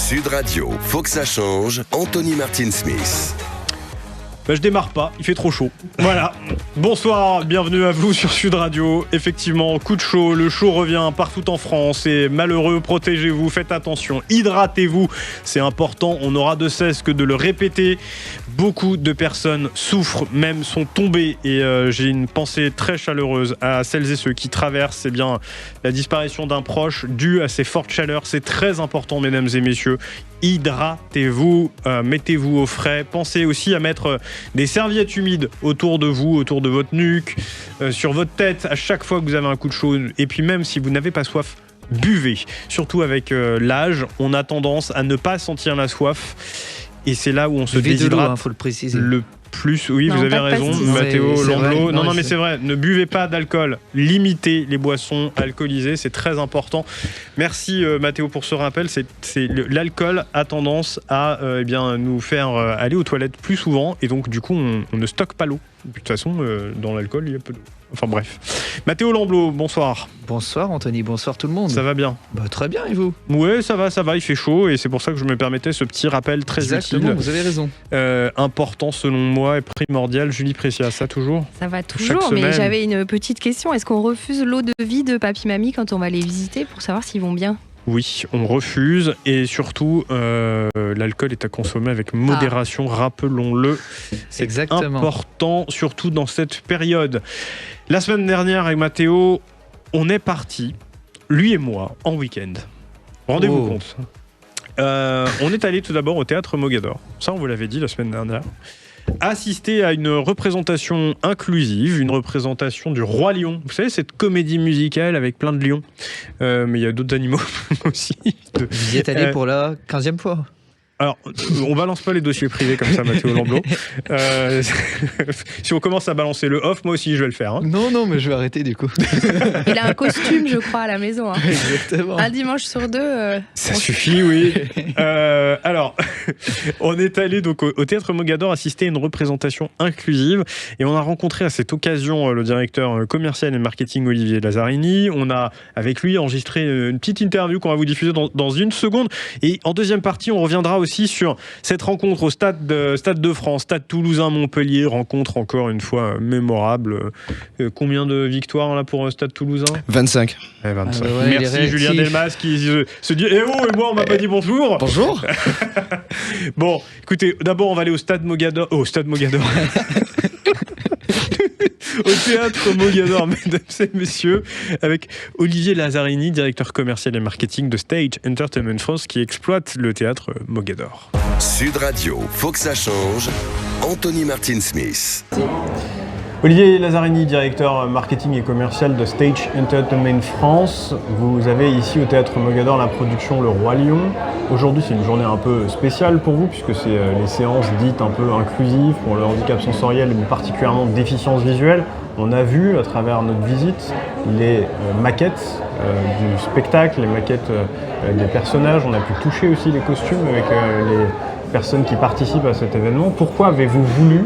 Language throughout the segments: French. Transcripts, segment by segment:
Sud Radio, faut que ça change. Anthony Martin Smith. Je démarre pas, il fait trop chaud. Voilà. Bonsoir, bienvenue à vous sur Sud Radio. Effectivement, coup de chaud, le chaud revient partout en France. Et malheureux, protégez-vous, faites attention, hydratez-vous. C'est important, on n'aura de cesse que de le répéter. Beaucoup de personnes souffrent, même sont tombées. Et j'ai une pensée très chaleureuse à celles et ceux qui traversent la disparition d'un proche due à ces fortes chaleurs. C'est très important, mesdames et messieurs. Hydratez-vous, mettez-vous au frais. Pensez aussi à mettre des serviettes humides autour de vous, autour de votre nuque, sur votre tête à chaque fois que vous avez un coup de chaud. Et puis même si vous n'avez pas soif, buvez. Surtout avec l'âge, on a tendance à ne pas sentir la soif. Et c'est là où on se déshydrate. Faut le préciser. Le plus, oui, vous avez raison, Mathéo Lamblo. Non, mais c'est vrai, ne buvez pas d'alcool, limitez les boissons alcoolisées, c'est très important. Merci Mathéo pour ce rappel. L'alcool a tendance à nous faire aller aux toilettes plus souvent et donc du coup on ne stocke pas l'eau. De toute façon, dans l'alcool, il y a peu d'eau. Enfin bref. Mathéo Lamblo, bonsoir. Bonsoir Anthony, bonsoir tout le monde. Ça va bien? Très bien, et vous? Ouais, ça va, il fait chaud et c'est pour ça que je me permettais ce petit rappel très Exactement, utile. vous avez raison. Important selon moi et primordial. Julie Précia, ça toujours? Ça va toujours, mais j'avais une petite question. Est-ce qu'on refuse l'eau de vie de papy-mamie quand on va les visiter pour savoir s'ils vont bien? Oui, on refuse et surtout l'alcool est à consommer avec modération, rappelons-le. C'est exactement important, surtout dans cette période. La semaine dernière avec Mathéo, on est parti, lui et moi, en week-end. Rendez-vous compte. On est allé tout d'abord au Théâtre Mogador. Ça, on vous l'avait dit la semaine dernière. Assister à une représentation inclusive, une représentation du Roi Lion. Vous savez, cette comédie musicale avec plein de lions. Mais il y a d'autres animaux aussi. Vous y êtes allé pour la 15e fois? Alors, on balance pas les dossiers privés comme ça, Mathéo Lamblo. Si on commence à balancer le off, moi aussi je vais le faire. Hein. Non, mais je vais arrêter du coup. Il a un costume, je crois, à la maison. Hein. Exactement. Un dimanche sur deux. Ça suffit, oui. Alors, on est allé donc au Théâtre Mogador assister à une représentation inclusive et on a rencontré à cette occasion le directeur commercial et marketing Olivier Lazzarini. On a avec lui enregistré une petite interview qu'on va vous diffuser dans une seconde. Et en deuxième partie, on reviendra aussi sur cette rencontre au Stade de France, Stade Toulousain-Montpellier, rencontre encore une fois mémorable. Combien de victoires là pour Stade Toulousain? 25. 25. Merci Julien Delmas qui se dit et moi on m'a pas dit bonjour. Bonjour. Bon, écoutez, d'abord on va aller au Stade Mogador. Au Théâtre Mogador, mesdames et messieurs, avec Olivier Lazzarini, directeur commercial et marketing de Stage Entertainment France, qui exploite le Théâtre Mogador. Sud Radio, faut que ça change. Anthony Martin Smith. Olivier Lazzarini, directeur marketing et commercial de Stage Entertainment France. Vous avez ici au Théâtre Mogador la production Le Roi Lion. Aujourd'hui, c'est une journée un peu spéciale pour vous puisque c'est les séances dites un peu inclusives pour le handicap sensoriel, mais particulièrement déficience visuelle. On a vu à travers notre visite les maquettes du spectacle, les maquettes des personnages. On a pu toucher aussi les costumes avec les personnes qui participent à cet événement. Pourquoi avez-vous voulu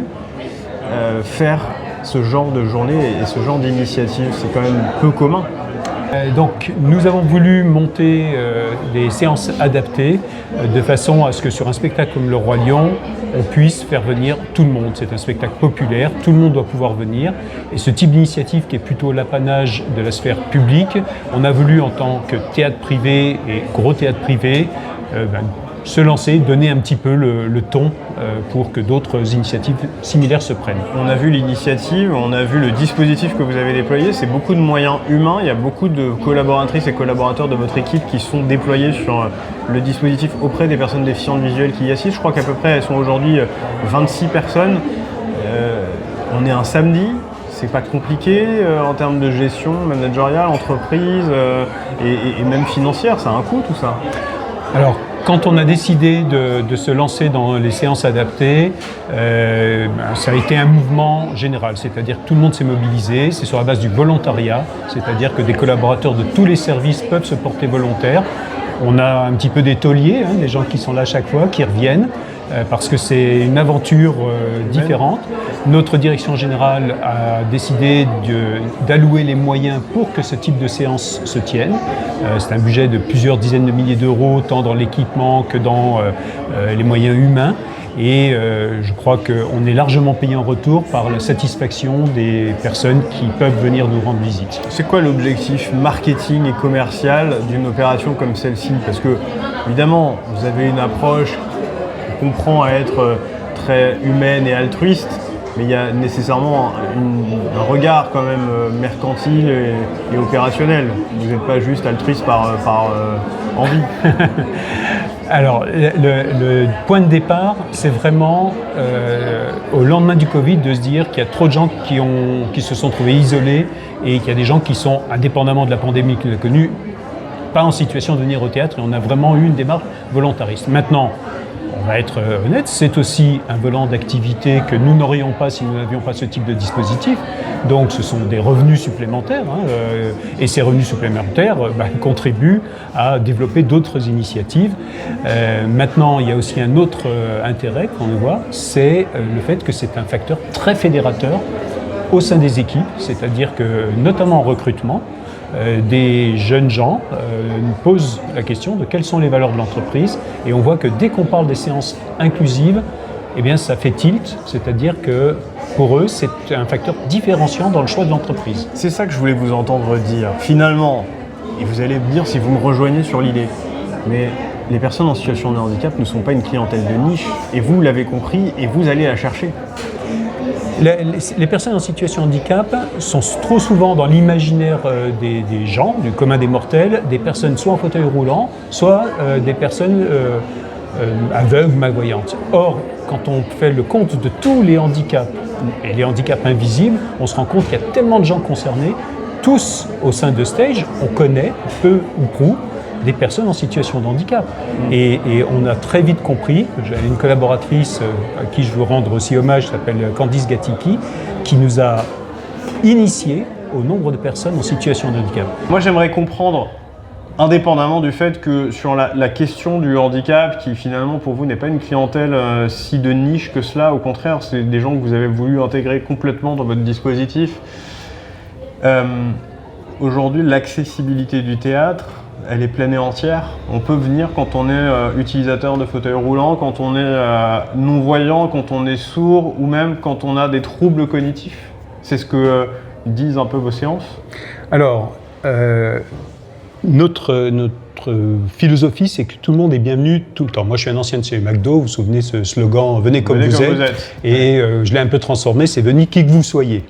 faire ce genre de journée et ce genre d'initiative? C'est quand même peu commun. Donc nous avons voulu monter des séances adaptées de façon à ce que sur un spectacle comme Le Roi Lion, on puisse faire venir tout le monde. C'est un spectacle populaire, tout le monde doit pouvoir venir. Et ce type d'initiative qui est plutôt l'apanage de la sphère publique, on a voulu en tant que théâtre privé et gros théâtre privé se lancer, donner un petit peu le ton pour que d'autres initiatives similaires se prennent. On a vu l'initiative, on a vu le dispositif que vous avez déployé, c'est beaucoup de moyens humains, il y a beaucoup de collaboratrices et collaborateurs de votre équipe qui sont déployés sur le dispositif auprès des personnes déficientes visuelles qui y assistent. Je crois qu'à peu près elles sont aujourd'hui 26 personnes. On est un samedi. C'est pas compliqué en termes de gestion managériale, entreprise et même financière, ça a un coût tout ça. Alors, quand on a décidé de se lancer dans les séances adaptées, ça a été un mouvement général, c'est-à-dire que tout le monde s'est mobilisé, c'est sur la base du volontariat, c'est-à-dire que des collaborateurs de tous les services peuvent se porter volontaires. On a un petit peu des tauliers, des gens qui sont là chaque fois, qui reviennent, parce que c'est une aventure différente. Notre direction générale a décidé d'allouer les moyens pour que ce type de séance se tienne. C'est un budget de plusieurs dizaines de milliers d'euros, tant dans l'équipement que dans les moyens humains. Et je crois qu'on est largement payé en retour par la satisfaction des personnes qui peuvent venir nous rendre visite. C'est quoi l'objectif marketing et commercial d'une opération comme celle-ci? Parce que, évidemment, vous avez une approche qu'on comprend à être très humaine et altruiste, mais il y a nécessairement un regard quand même mercantile et opérationnel. Vous n'êtes pas juste altruiste par envie. Alors, le point de départ, c'est vraiment au lendemain du Covid de se dire qu'il y a trop de gens qui se sont trouvés isolés et qu'il y a des gens qui sont, indépendamment de la pandémie qu'on a connue, pas en situation de venir au théâtre, et on a vraiment eu une démarche volontariste. Maintenant, on va être honnête, c'est aussi un volant d'activité que nous n'aurions pas si nous n'avions pas ce type de dispositif. Donc ce sont des revenus supplémentaires, et ces revenus supplémentaires contribuent à développer d'autres initiatives. Maintenant, il y a aussi un autre intérêt qu'on voit, c'est le fait que c'est un facteur très fédérateur au sein des équipes, c'est-à-dire que, notamment en recrutement, des jeunes gens nous posent la question de quelles sont les valeurs de l'entreprise, et on voit que dès qu'on parle des séances inclusives, eh bien ça fait tilt, c'est-à-dire que pour eux c'est un facteur différenciant dans le choix de l'entreprise. C'est ça que je voulais vous entendre dire. Finalement, et vous allez me dire si vous me rejoignez sur l'idée, mais les personnes en situation de handicap ne sont pas une clientèle de niche, et vous l'avez compris et vous allez la chercher. Les personnes en situation de handicap sont trop souvent dans l'imaginaire des gens, du commun des mortels, des personnes soit en fauteuil roulant, soit des personnes aveugles, malvoyantes. Or, quand on fait le compte de tous les handicaps et les handicaps invisibles, on se rend compte qu'il y a tellement de gens concernés, tous au sein de Stage, on connaît, peu ou prou, des personnes en situation de handicap. Et on a très vite compris, j'ai une collaboratrice à qui je veux rendre aussi hommage, qui s'appelle Candice Gatiki, qui nous a initiés au nombre de personnes en situation de handicap. Moi j'aimerais comprendre, indépendamment du fait que sur la question du handicap, qui finalement pour vous n'est pas une clientèle si de niche que cela, au contraire, c'est des gens que vous avez voulu intégrer complètement dans votre dispositif. Aujourd'hui, l'accessibilité du théâtre, elle est pleine et entière. On peut venir quand on est utilisateur de fauteuil roulant, quand on est non-voyant, quand on est sourd, ou même quand on a des troubles cognitifs. C'est ce que disent un peu vos séances? Alors, notre philosophie, c'est que tout le monde est bienvenu tout le temps. Moi, je suis un ancien de chez McDo, vous vous souvenez ce slogan « Venez comme vous êtes ». Et je l'ai un peu transformé, c'est « Venez qui que vous soyez ».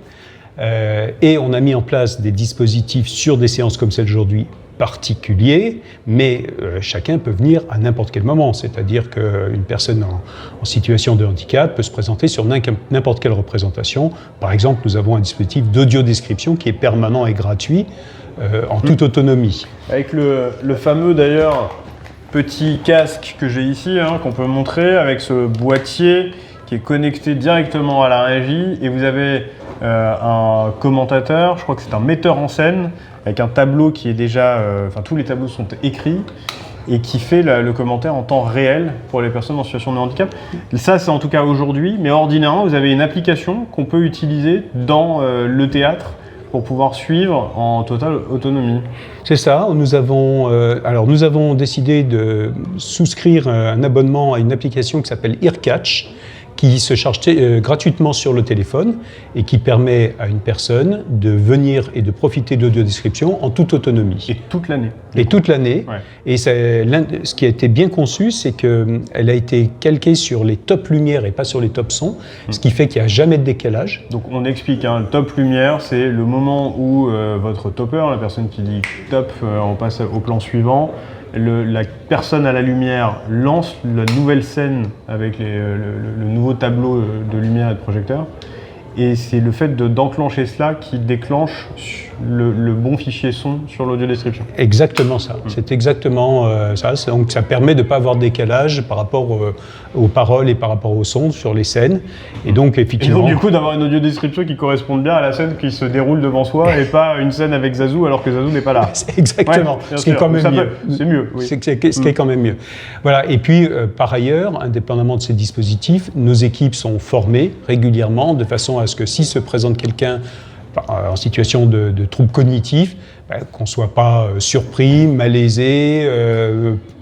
Et on a mis en place des dispositifs sur des séances comme celle d'aujourd'hui particuliers, mais chacun peut venir à n'importe quel moment. C'est-à-dire qu'une personne en situation de handicap peut se présenter sur n'importe quelle représentation. Par exemple, nous avons un dispositif d'audio-description qui est permanent et gratuit, en toute autonomie. Avec le fameux d'ailleurs petit casque que j'ai ici, qu'on peut montrer, avec ce boîtier qui est connecté directement à la régie, et vous avez un commentateur, je crois que c'est un metteur en scène, avec un tableau qui est déjà, tous les tableaux sont écrits, et qui fait le commentaire en temps réel pour les personnes en situation de handicap. Ça, c'est en tout cas aujourd'hui, mais ordinairement, vous avez une application qu'on peut utiliser dans le théâtre pour pouvoir suivre en totale autonomie. C'est ça. Nous avons décidé de souscrire un abonnement à une application qui s'appelle EarCatch, qui se charge gratuitement sur le téléphone et qui permet à une personne de venir et de profiter de l'audiodescription en toute autonomie. Et toute l'année. Et toute l'année. Ouais. Et ce qui a été bien conçu, c'est qu'elle a été calquée sur les top lumière et pas sur les top son, ce qui fait qu'il n'y a jamais de décalage. Donc on explique, le top lumière, c'est le moment où votre topper, la personne qui dit top, on passe au plan suivant. La personne à la lumière lance la nouvelle scène avec le nouveau tableau de lumière et de projecteur. Et c'est le fait d'enclencher cela qui déclenche le bon fichier son sur l'audio description. Exactement ça. C'est exactement ça. Donc ça permet de ne pas avoir de décalage par rapport aux paroles et par rapport au son sur les scènes. Et donc effectivement. Et donc du coup d'avoir une audio description qui corresponde bien à la scène qui se déroule devant soi et pas une scène avec Zazou alors que Zazou n'est pas là. Exactement. Ouais, ce qui est quand même mieux. C'est mieux. Oui. Ce qui est quand même mieux. Voilà. Et puis par ailleurs, indépendamment de ces dispositifs, nos équipes sont formées régulièrement de façon à ce que si se présente quelqu'un en situation de trouble cognitif, qu'on ne soit pas surpris, malaisé,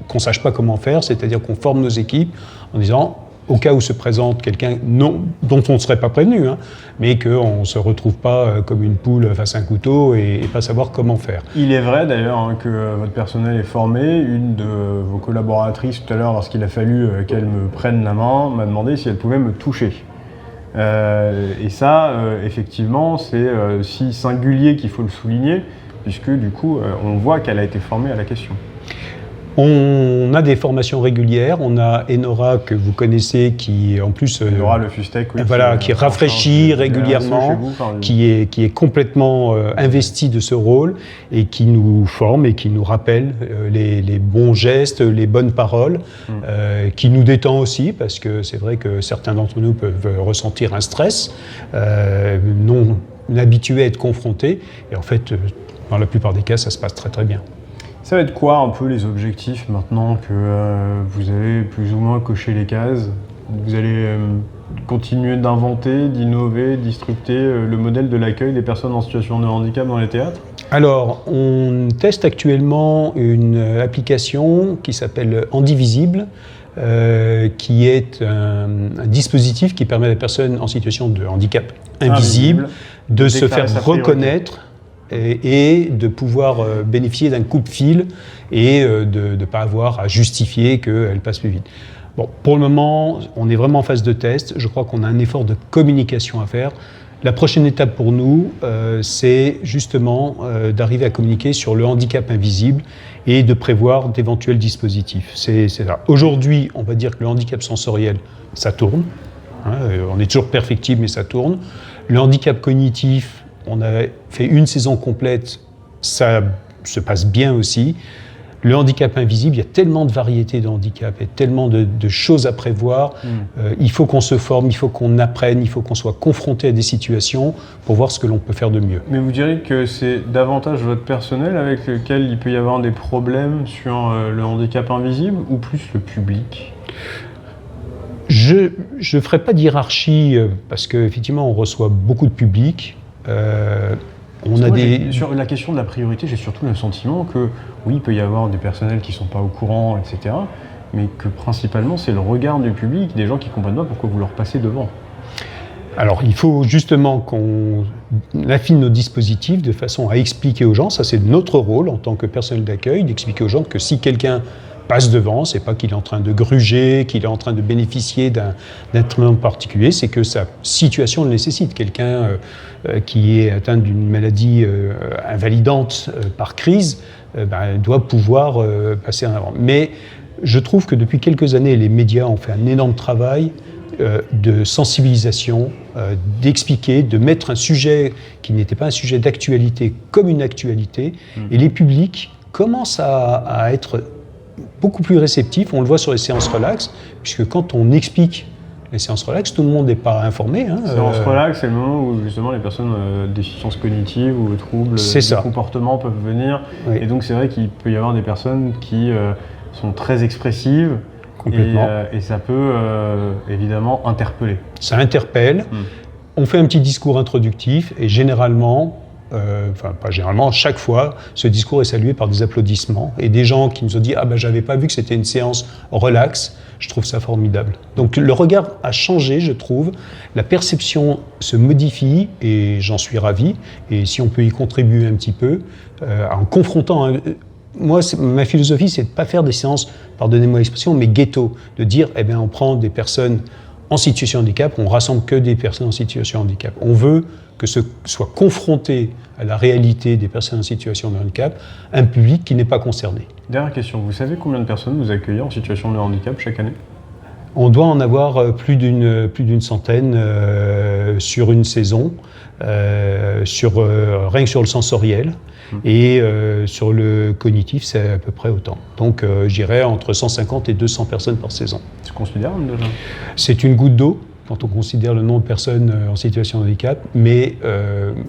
qu'on ne sache pas comment faire, c'est-à-dire qu'on forme nos équipes en disant, au cas où se présente quelqu'un dont on ne serait pas prévenu, mais qu'on ne se retrouve pas comme une poule face à un couteau et pas savoir comment faire. Il est vrai d'ailleurs que votre personnel est formé. Une de vos collaboratrices tout à l'heure, lorsqu'il a fallu qu'elle me prenne la main, m'a demandé si elle pouvait me toucher. Et ça, effectivement, c'est si singulier qu'il faut le souligner, puisque du coup, on voit qu'elle a été formée à la question. On a des formations régulières. On a Enora que vous connaissez, qui en plus Enora le Fustec, oui, qui rafraîchit régulièrement, qui est complètement investi de ce rôle et qui nous forme et qui nous rappelle les bons gestes, les bonnes paroles, qui nous détend aussi parce que c'est vrai que certains d'entre nous peuvent ressentir un stress non habitués à être confrontés et en fait dans la plupart des cas ça se passe très très bien. Ça va être quoi un peu les objectifs maintenant que vous avez plus ou moins coché les cases? Vous allez continuer d'inventer, d'innover, de disrupter le modèle de l'accueil des personnes en situation de handicap dans les théâtres? Alors, on teste actuellement une application qui s'appelle Handivisible, qui est un dispositif qui permet à la personne en situation de handicap invisible de se faire reconnaître et de pouvoir bénéficier d'un coupe-fil et de ne pas avoir à justifier qu'elle passe plus vite. Bon, pour le moment, on est vraiment en phase de test. Je crois qu'on a un effort de communication à faire. La prochaine étape pour nous, c'est justement d'arriver à communiquer sur le handicap invisible et de prévoir d'éventuels dispositifs. C'est ça. Aujourd'hui, on va dire que le handicap sensoriel, ça tourne. On est toujours perfectible, mais ça tourne. Le handicap cognitif, on a fait une saison complète, ça se passe bien aussi. Le handicap invisible, il y a tellement de variétés de handicap et tellement de choses à prévoir. Il faut qu'on se forme, il faut qu'on apprenne, il faut qu'on soit confronté à des situations pour voir ce que l'on peut faire de mieux. Mais vous diriez que c'est davantage votre personnel avec lequel il peut y avoir des problèmes sur le handicap invisible ou plus le public ? Je ne ferai pas de hiérarchie parce qu'effectivement on reçoit beaucoup de public. Sur la question de la priorité, j'ai surtout le sentiment que oui, il peut y avoir des personnels qui ne sont pas au courant, etc. Mais que principalement c'est le regard du public, des gens qui ne comprennent pas pourquoi vous leur passez devant. Alors il faut justement qu'on affine nos dispositifs de façon à expliquer aux gens, ça c'est notre rôle en tant que personnel d'accueil, d'expliquer aux gens que si quelqu'un passe devant, c'est pas qu'il est en train de gruger, qu'il est en train de bénéficier d'un traitement particulier, c'est que sa situation le nécessite. Quelqu'un qui est atteint d'une maladie invalidante par crise doit pouvoir passer en avant. Mais je trouve que depuis quelques années, les médias ont fait un énorme travail de sensibilisation, d'expliquer, de mettre un sujet qui n'était pas un sujet d'actualité comme une actualité, et les publics commencent à être beaucoup plus réceptif, on le voit sur les séances relax, puisque quand on explique les séances relax, tout le monde n'est pas informé. Séances relax, c'est le moment où justement les personnes déficiences cognitives ou troubles de comportement peuvent venir. Oui. Et donc c'est vrai qu'il peut y avoir des personnes qui sont très expressives et ça peut évidemment interpeller. Ça interpelle. On fait un petit discours introductif et généralement, pas généralement, chaque fois, ce discours est salué par des applaudissements et des gens qui nous ont dit « Ah ben j'avais pas vu que c'était une séance relax ». Je trouve ça formidable. Donc le regard a changé, je trouve. La perception se modifie et j'en suis ravi. Et si on peut y contribuer un petit peu, en confrontant... Moi, ma philosophie, c'est de ne pas faire des séances, pardonnez-moi l'expression, mais ghetto. De dire, on prend des personnes en situation de handicap, on rassemble que des personnes en situation de handicap. On veut que ce soit confronté à la réalité des personnes en situation de handicap, un public qui n'est pas concerné. Dernière question, vous savez combien de personnes vous accueillez en situation de handicap chaque année ? On doit en avoir plus d'une centaine sur une saison, rien que sur le sensoriel. Et sur le cognitif, c'est à peu près autant. Donc, je dirais entre 150 et 200 personnes par saison. C'est considérable déjà. C'est une goutte d'eau quand on considère le nombre de personnes en situation de handicap, mais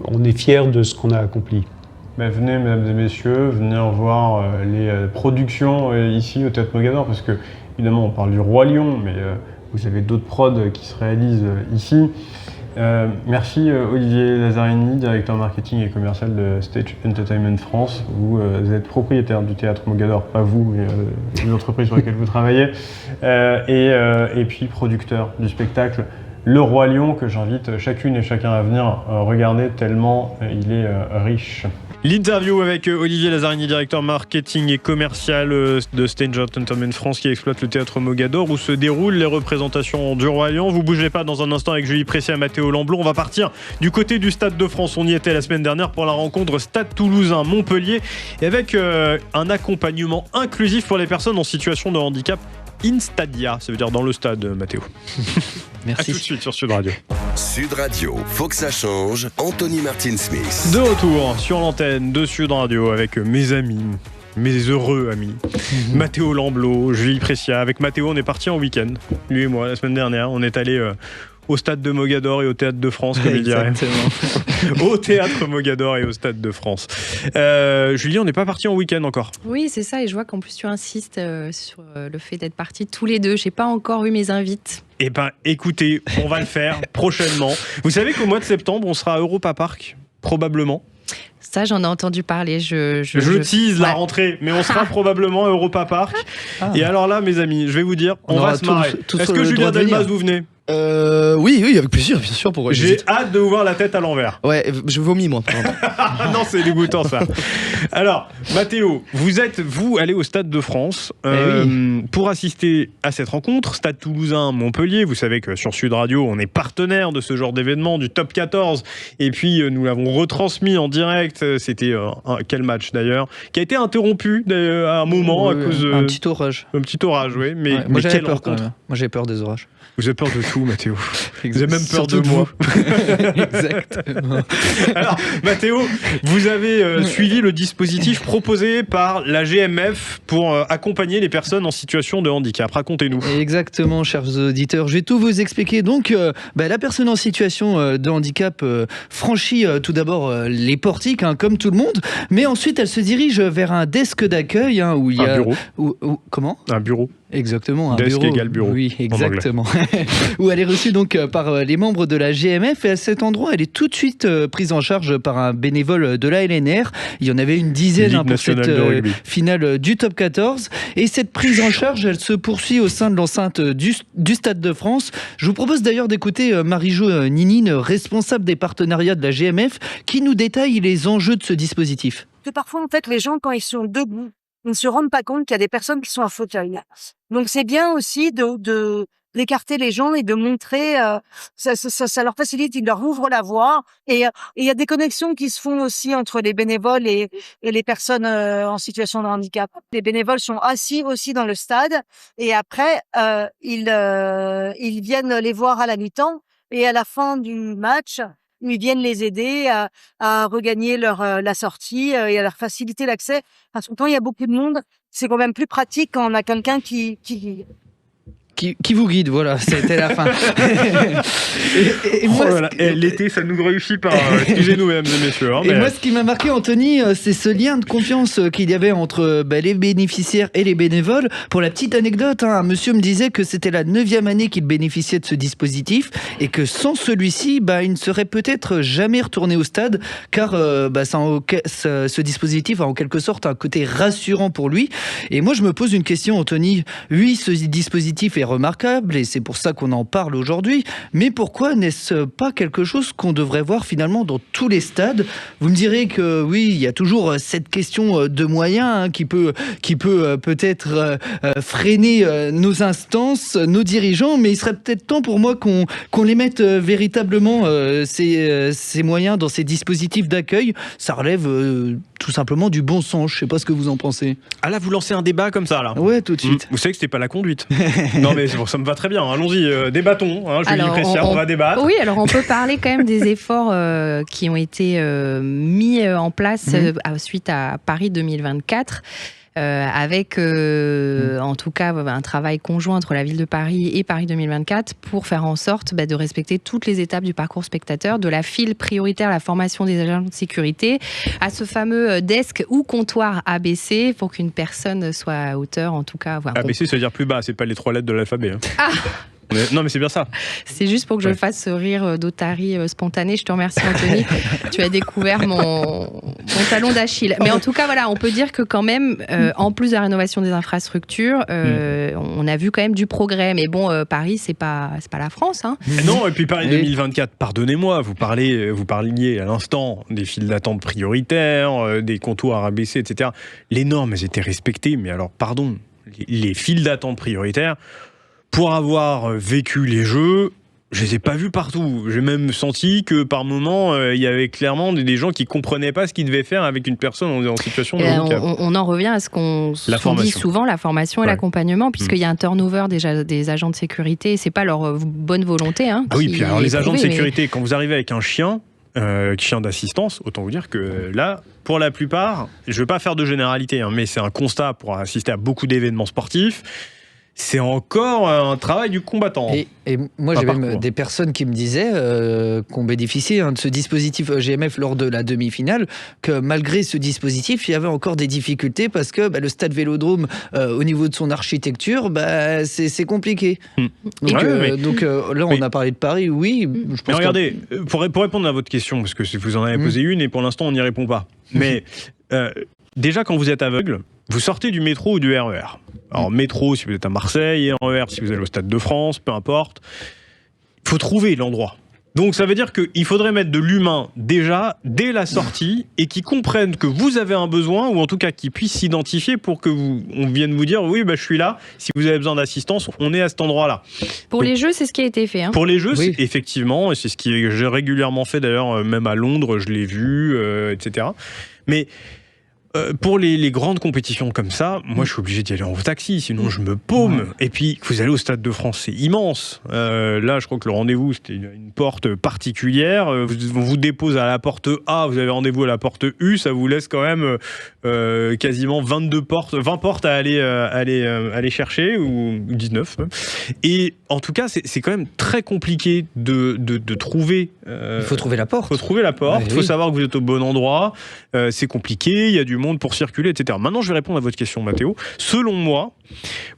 on est fiers de ce qu'on a accompli. Venez, mesdames et messieurs, venir voir les productions ici au Théâtre Mogador, parce que, évidemment, on parle du Roi Lion, mais vous avez d'autres prods qui se réalisent ici. Merci Olivier Lazzarini, directeur marketing et commercial de Stage Entertainment France. Vous êtes propriétaire du Théâtre Mogador, pas vous, mais les entreprises sur lesquelles vous travaillez, et puis producteur du spectacle Le Roi Lion, que j'invite chacune et chacun à venir regarder tellement il est riche. L'interview avec Olivier Lazzarini, directeur marketing et commercial de Stage Entertainment France, qui exploite le Théâtre Mogador, où se déroulent les représentations du Roi Lion. Vous bougez pas, dans un instant avec Julie Pressier et Mathéo Lamblot. On va partir du côté du Stade de France. On y était la semaine dernière pour la rencontre Stade Toulousain-Montpellier, et avec un accompagnement inclusif pour les personnes en situation de handicap. Instadia, ça veut dire dans le stade, Mathéo. Merci. À tout de suite sur Sud Radio. Sud Radio, faut que ça change. Anthony Martin-Smith. De retour sur l'antenne de Sud Radio avec mes amis, mes heureux amis, Mathéo Lamblot, Julie Pressia. Avec Mathéo, on est parti en week-end, lui et moi, la semaine dernière. On est allé au Stade de Mogador et au Théâtre de France, comme il dirait. Au Théâtre Mogador et au Stade de France. Julie, on n'est pas parti en week-end encore. Oui, c'est ça, et je vois qu'en plus tu insistes sur le fait d'être partis tous les deux. Je n'ai pas encore eu mes invites. Eh ben, écoutez, on va le faire prochainement. Vous savez qu'au mois de septembre, on sera à Europa Park, probablement. Ça, j'en ai entendu parler. Je tease la rentrée, mais on sera probablement à Europa Park. Et alors là, mes amis, je vais vous dire, on va se marrer. Est-ce que Julien Delmas, vous venez ? Oui, avec plaisir, bien sûr. J'ai hâte de vous voir la tête à l'envers. Ouais, je vomis, moi. Non, c'est dégoûtant, ça. Alors, Mathéo, vous êtes, allé au Stade de France pour assister à cette rencontre. Stade Toulousain-Montpellier. Vous savez que sur Sud Radio, on est partenaire de ce genre d'événement, du Top 14. Et puis, nous l'avons retransmis en direct. C'était quel match, d'ailleurs, qui a été interrompu à un moment à cause de... Un petit orage. Un petit orage, oui. Mais, moi, j'avais quelle peur rencontre. quand même. Moi, j'avais peur des orages. Vous avez peur de tout, Mathéo. Vous avez même peur de moi. Exactement. Alors, Mathéo, vous avez suivi le dispositif proposé par la GMF pour accompagner les personnes en situation de handicap. Racontez-nous. Exactement, chers auditeurs. Je vais tout vous expliquer. Donc, la personne en situation de handicap franchit tout d'abord les portiques, comme tout le monde, mais ensuite elle se dirige vers un desk d'accueil où il y a... Un bureau. Comment ? Un bureau. Exactement, un desk bureau. égale bureau. Oui, exactement. Où elle est reçue donc par les membres de la GMF, et à cet endroit, elle est tout de suite prise en charge par un bénévole de la LNR. Il y en avait une dizaine pour cette finale du Top 14. Et cette prise en charge, elle se poursuit au sein de l'enceinte du Stade de France. Je vous propose d'ailleurs d'écouter Marie-Jo Ninine, responsable des partenariats de la GMF, qui nous détaille les enjeux de ce dispositif. Que parfois, en fait, les gens, quand ils sont debout, ils ne se rendent pas compte qu'il y a des personnes qui sont en fauteuil. Donc, c'est bien aussi d'écarter les gens et de montrer, ça leur facilite, ils leur ouvrent la voie. Et il y a des connexions qui se font aussi entre les bénévoles et les personnes en situation de handicap. Les bénévoles sont assis aussi dans le stade, et après, ils viennent les voir à la mi-temps, et à la fin du match, ils viennent les aider à regagner la sortie et à leur faciliter l'accès. Parce que quand il y a beaucoup de monde, c'est quand même plus pratique quand on a quelqu'un qui vous guide, voilà, c'était la fin. et moi, l'été, ça nous réussit pas. Excusez-nous, mesdames et messieurs. Moi, ce qui m'a marqué, Anthony, c'est ce lien de confiance qu'il y avait entre les bénéficiaires et les bénévoles. Pour la petite anecdote, un monsieur me disait que c'était la 9e année qu'il bénéficiait de ce dispositif, et que sans celui-ci, il ne serait peut-être jamais retourné au stade, car ce dispositif a en quelque sorte un côté rassurant pour lui. Et moi, je me pose une question, Anthony. Oui, ce dispositif est remarquable, et c'est pour ça qu'on en parle aujourd'hui, mais pourquoi n'est-ce pas quelque chose qu'on devrait voir finalement dans tous les stades ? Vous me direz que oui, il y a toujours cette question de moyens qui peut peut-être freiner nos instances, nos dirigeants, mais il serait peut-être temps pour moi qu'on les mette véritablement ces moyens dans ces dispositifs d'accueil. Ça relève tout simplement du bon sens. Je sais pas ce que vous en pensez. Ah là, vous lancez un débat comme ça, là. Ouais, tout de suite. Vous savez que c'était pas la conduite. Non, mais ça me va très bien. Allons-y, débattons. Julie Pressia, on va débattre. Oui, alors on peut parler quand même des efforts qui ont été mis en place suite à Paris 2024. Avec en tout cas un travail conjoint entre la ville de Paris et Paris 2024 pour faire en sorte de respecter toutes les étapes du parcours spectateur, de la file prioritaire à la formation des agents de sécurité, à ce fameux desk ou comptoir ABC pour qu'une personne soit à hauteur, en tout cas. ABC, ça veut dire plus bas, c'est pas les 3 lettres de l'alphabet. Non, mais c'est bien ça. C'est juste pour que je fasse ce rire d'otarie spontané. Je te remercie, Anthony. Tu as découvert mon talon d'Achille. Mais en tout cas, voilà, on peut dire que quand même, en plus de la rénovation des infrastructures, on a vu quand même du progrès. Mais bon, Paris, c'est pas la France. Hein. Non, et puis Paris 2024, pardonnez-moi, vous parliez à l'instant des files d'attente prioritaires, des comptoirs ABC, etc. Les normes, elles étaient respectées, mais alors, pardon, les files d'attente prioritaires, pour avoir vécu les jeux, je les ai pas vus partout. J'ai même senti que par moments, il y avait clairement des gens qui comprenaient pas ce qu'ils devaient faire avec une personne en situation de handicap. On en revient à ce qu'on dit souvent, la formation et l'accompagnement, puisqu'il y a un turnover déjà des agents de sécurité. C'est pas leur bonne volonté. Oui, puis alors les agents de sécurité, quand vous arrivez avec un chien d'assistance, autant vous dire que là, pour la plupart, je veux pas faire de généralité, mais c'est un constat pour assister à beaucoup d'événements sportifs. C'est encore un travail du combattant. Et moi, j'ai même des personnes qui me disaient qu'on bénéficiait de ce dispositif GMF lors de la demi-finale, que malgré ce dispositif, il y avait encore des difficultés parce que le stade Vélodrome, au niveau de son architecture, c'est compliqué. Donc là, on a parlé de Paris, oui. Je pense mais regardez, pour répondre à votre question, parce que vous en avez posé une et pour l'instant, on n'y répond pas. Mais déjà, quand vous êtes aveugle, vous sortez du métro ou du RER. Alors, métro si vous êtes à Marseille, et RER si vous allez au Stade de France, peu importe. Il faut trouver l'endroit. Donc, ça veut dire qu'il faudrait mettre de l'humain déjà, dès la sortie, et qu'ils comprennent que vous avez un besoin, ou en tout cas qu'ils puissent s'identifier pour qu'on vienne vous dire, oui, je suis là, si vous avez besoin d'assistance, on est à cet endroit-là. Pour les jeux, c'est ce qui a été fait. Pour les jeux, effectivement, et c'est ce que j'ai régulièrement fait d'ailleurs, même à Londres, je l'ai vu, etc. Mais pour les grandes compétitions comme ça, moi je suis obligé d'y aller en taxi, sinon je me paume. Et puis, vous allez au Stade de France, c'est immense. Là, je crois que le rendez-vous, c'était une porte particulière. On vous dépose à la porte A, vous avez rendez-vous à la porte U, ça vous laisse quand même quasiment 20 portes à aller chercher, ou 19. Et en tout cas, c'est quand même très compliqué de trouver... il faut trouver la porte. Il faut trouver la porte, il faut savoir que vous êtes au bon endroit. C'est compliqué, il y a du monde pour circuler, etc. Maintenant, je vais répondre à votre question, Mathéo. Selon moi,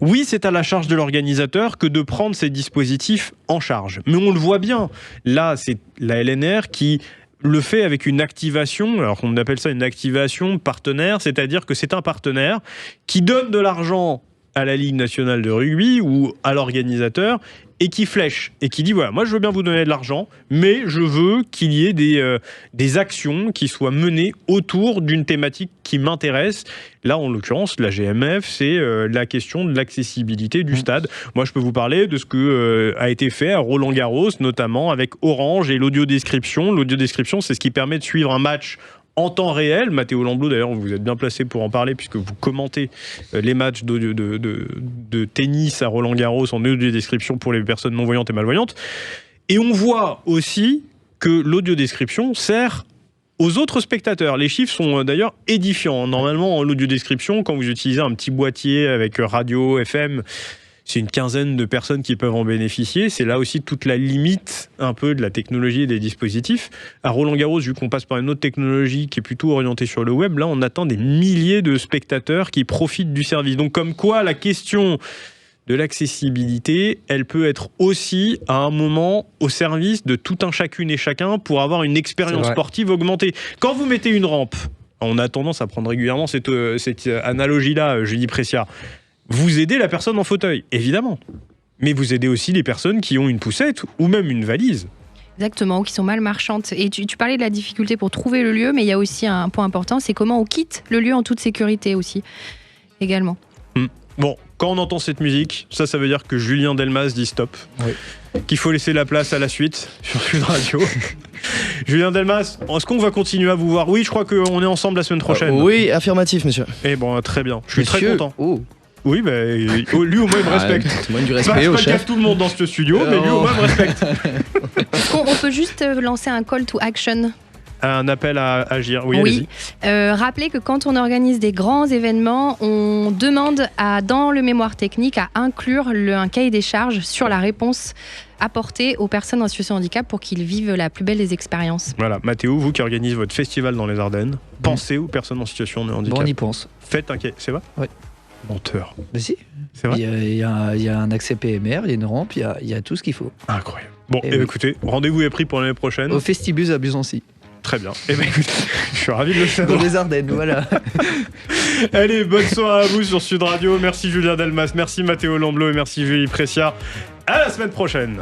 oui, c'est à la charge de l'organisateur que de prendre ces dispositifs en charge. Mais on le voit bien. Là, c'est la LNR qui le fait avec une activation, alors on appelle ça une activation partenaire, c'est-à-dire que c'est un partenaire qui donne de l'argent à la Ligue nationale de rugby ou à l'organisateur et qui flèche et qui dit voilà, moi je veux bien vous donner de l'argent, mais je veux qu'il y ait des actions qui soient menées autour d'une thématique qui m'intéresse. Là, en l'occurrence, la GMF, c'est la question de l'accessibilité du stade. Moi, je peux vous parler de ce que a été fait à Roland-Garros, notamment avec Orange et l'audiodescription. L'audiodescription, c'est ce qui permet de suivre un match en temps réel. Mathéo Lamblot, d'ailleurs, vous êtes bien placé pour en parler puisque vous commentez les matchs de tennis à Roland-Garros en audio-description pour les personnes non-voyantes et malvoyantes. Et on voit aussi que l'audio-description sert aux autres spectateurs. Les chiffres sont d'ailleurs édifiants. Normalement, en audio-description, quand vous utilisez un petit boîtier avec radio, FM, c'est une quinzaine de personnes qui peuvent en bénéficier. C'est là aussi toute la limite un peu de la technologie et des dispositifs. À Roland-Garros, vu qu'on passe par une autre technologie qui est plutôt orientée sur le web, là on attend des milliers de spectateurs qui profitent du service. Donc comme quoi la question de l'accessibilité, elle peut être aussi à un moment au service de tout un chacune et chacun pour avoir une expérience sportive augmentée. Quand vous mettez une rampe, on a tendance à prendre régulièrement cette analogie-là, Julie Pressia, vous aidez la personne en fauteuil, évidemment. Mais vous aidez aussi les personnes qui ont une poussette ou même une valise. Exactement, ou qui sont mal marchandes. Et tu parlais de la difficulté pour trouver le lieu, mais il y a aussi un point important, c'est comment on quitte le lieu en toute sécurité aussi, également. Bon, quand on entend cette musique, ça veut dire que Julien Delmas dit stop. Oui. Qu'il faut laisser la place à la suite sur Sud Radio. Julien Delmas, est-ce qu'on va continuer à vous voir? Oui, je crois qu'on est ensemble la semaine prochaine. Oui, affirmatif, monsieur. Eh bon, très bien. Je suis très content. Oh. Oui, lui au moins il me respecte. Moi, du respect au chef. Pas tout le monde dans ce studio, mais lui au moins il me respecte. On peut juste lancer un call to action. Un appel à agir. Oui. Rappelez que quand on organise des grands événements, on demande dans le mémoire technique à inclure un cahier des charges sur la réponse apportée aux personnes en situation de handicap pour qu'ils vivent la plus belle des expériences. Voilà, Mathéo, vous qui organisez votre festival dans les Ardennes, pensez aux personnes en situation de handicap. Bon, on y pense. Faites un cahier, c'est vrai? Oui. Menteur. Mais si. C'est vrai? Il y a un accès PMR, il y a une rampe, il y a tout ce qu'il faut. Incroyable. Bon, écoutez, rendez-vous est pris pour l'année prochaine. Au Festibus à Busancy. Très bien. Eh bien, écoutez, je suis ravi de le savoir. Dans les Ardennes, voilà. Allez, bonne soirée à vous sur Sud Radio. Merci Julien Delmas, merci Mathéo Lamblot et merci Julie Pressia. À la semaine prochaine.